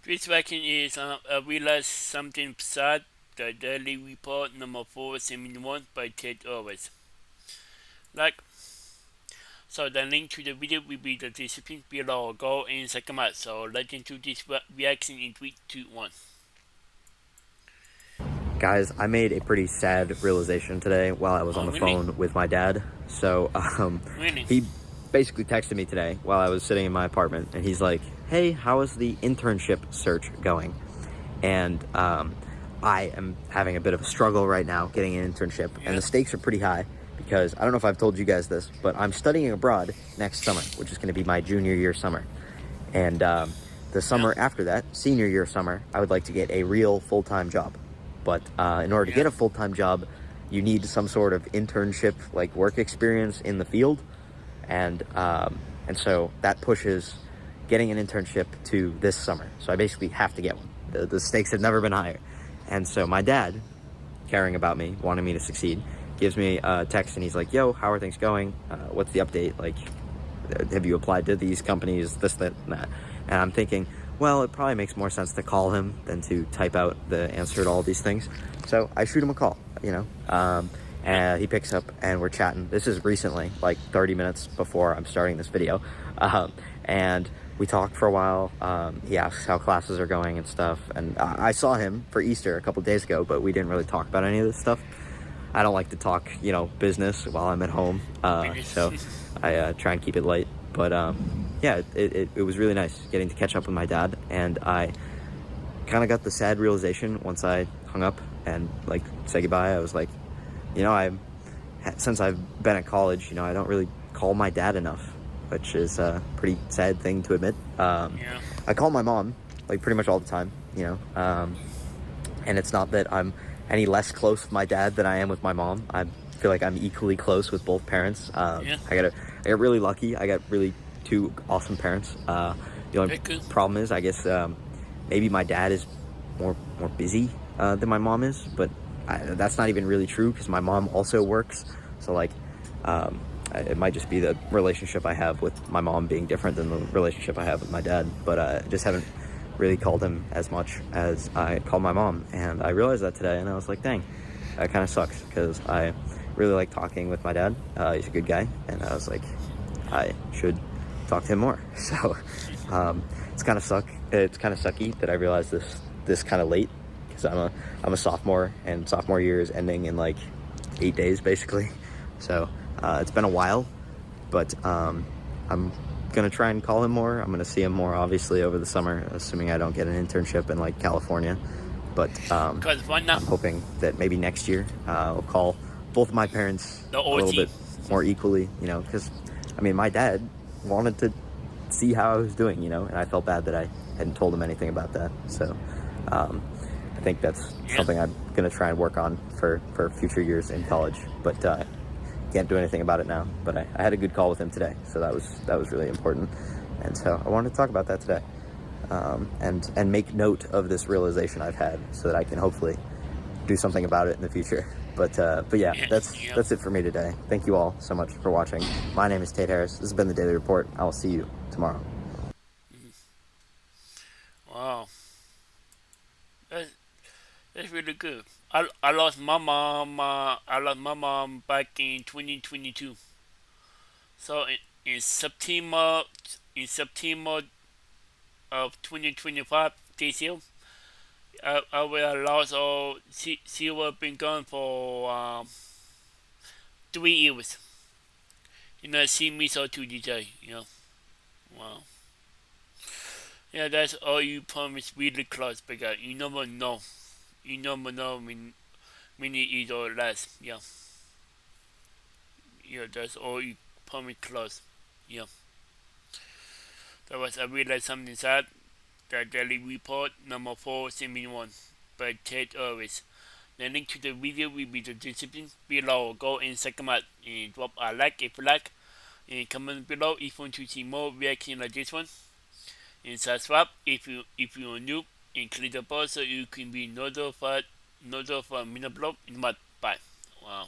This vaccine is I realized something sad. The Daily Report number 471 by Ted Owens. Like, so the link to the video will be the description below. Go and check them out. So let's into this reaction in 3, 2, 1. Guys, I made a pretty sad realization today while I was on the Really? phone with my dad. So, Really? he basically texted me today while I was sitting in my apartment, and he's like, "Hey, how is the internship search going?" And I am having a bit of a struggle right now getting an internship, and the stakes are pretty high because I don't know if I've told you guys this, but I'm studying abroad next summer, which is going to be my junior year summer. And the summer after that, senior year summer, I would like to get a real full-time job. But in order to get a full-time job, you need some sort of internship, like work experience in the field. And so that pushes getting an internship to this summer. So I basically have to get one. The stakes have never been higher. And so my dad, caring about me, wanting me to succeed, gives me a text and he's like, "Yo, how are things going? What's the update? Like, have you applied to these companies, this, that, and that?" And I'm thinking, well, it probably makes more sense to call him than to type out the answer to all these things. So I shoot him a call, and he picks up and we're chatting. This is recently, like 30 minutes before I'm starting this video. And we talk for a while. He asks how classes are going and stuff. And I saw him for Easter a couple days ago, but we didn't really talk about any of this stuff. I don't like to talk, business while I'm at home. So I try and keep it light. But yeah, it was really nice getting to catch up with my dad. And I kind of got the sad realization once I hung up and like say goodbye. I was like, since I've been at college, I don't really call my dad enough, which is a pretty sad thing to admit. I call my mom like pretty much all the time, and it's not that I'm any less close with my dad than I am with my mom. I feel like I'm equally close with both parents. I got really lucky. I got really two awesome parents. The only problem is, I guess, maybe my dad is more busy than my mom is, but that's not even really true because my mom also works. So like, it might just be the relationship I have with my mom being different than the relationship I have with my dad. But I just haven't really called him as much as I call my mom, and I realized that today, and I was like, dang, that kind of sucks because I really like talking with my dad. He's a good guy, and I was like, I should talk to him more. So it's kind of sucky that I realized this kind of late because I'm a sophomore, and sophomore year is ending in like 8 days basically. So it's been a while, but I'm gonna try and call him more. I'm gonna see him more obviously over the summer, assuming I don't get an internship in like California. But I'm hoping that maybe next year I'll call both of my parents a little bit more equally, because I mean my dad wanted to see how I was doing, and I felt bad that I hadn't told him anything about that. So I think that's something I'm gonna try and work on for future years in college, but can't do anything about it now. But I had a good call with him today, so that was really important, and so I wanted to talk about that today, and make note of this realization I've had so that I can hopefully do something about it in the future. But yeah, that's it for me today. Thank you all so much for watching. My name is Tate Harris. This has been the Daily Report. I will see you tomorrow. Wow, that's, that's really good. I lost my mom. I lost my mom back in 2022. So in September of 2025 this year, I will lost. She will been gone for 3 years. She me so to DJ. Wow. Yeah, that's all you promise really close because you never know. You never know when it is or less. Yeah. Yeah, that's all you promise close. Yeah. That was I realized something sad. The Daily Report number 471 by Ted Owens. The link to the video will be the description below. Go and check them out and drop a like if you like. And comment below if you want to see more reaction like this one. And subscribe if you're new, and click the bell so you can be notified when I upload in my bye. Wow.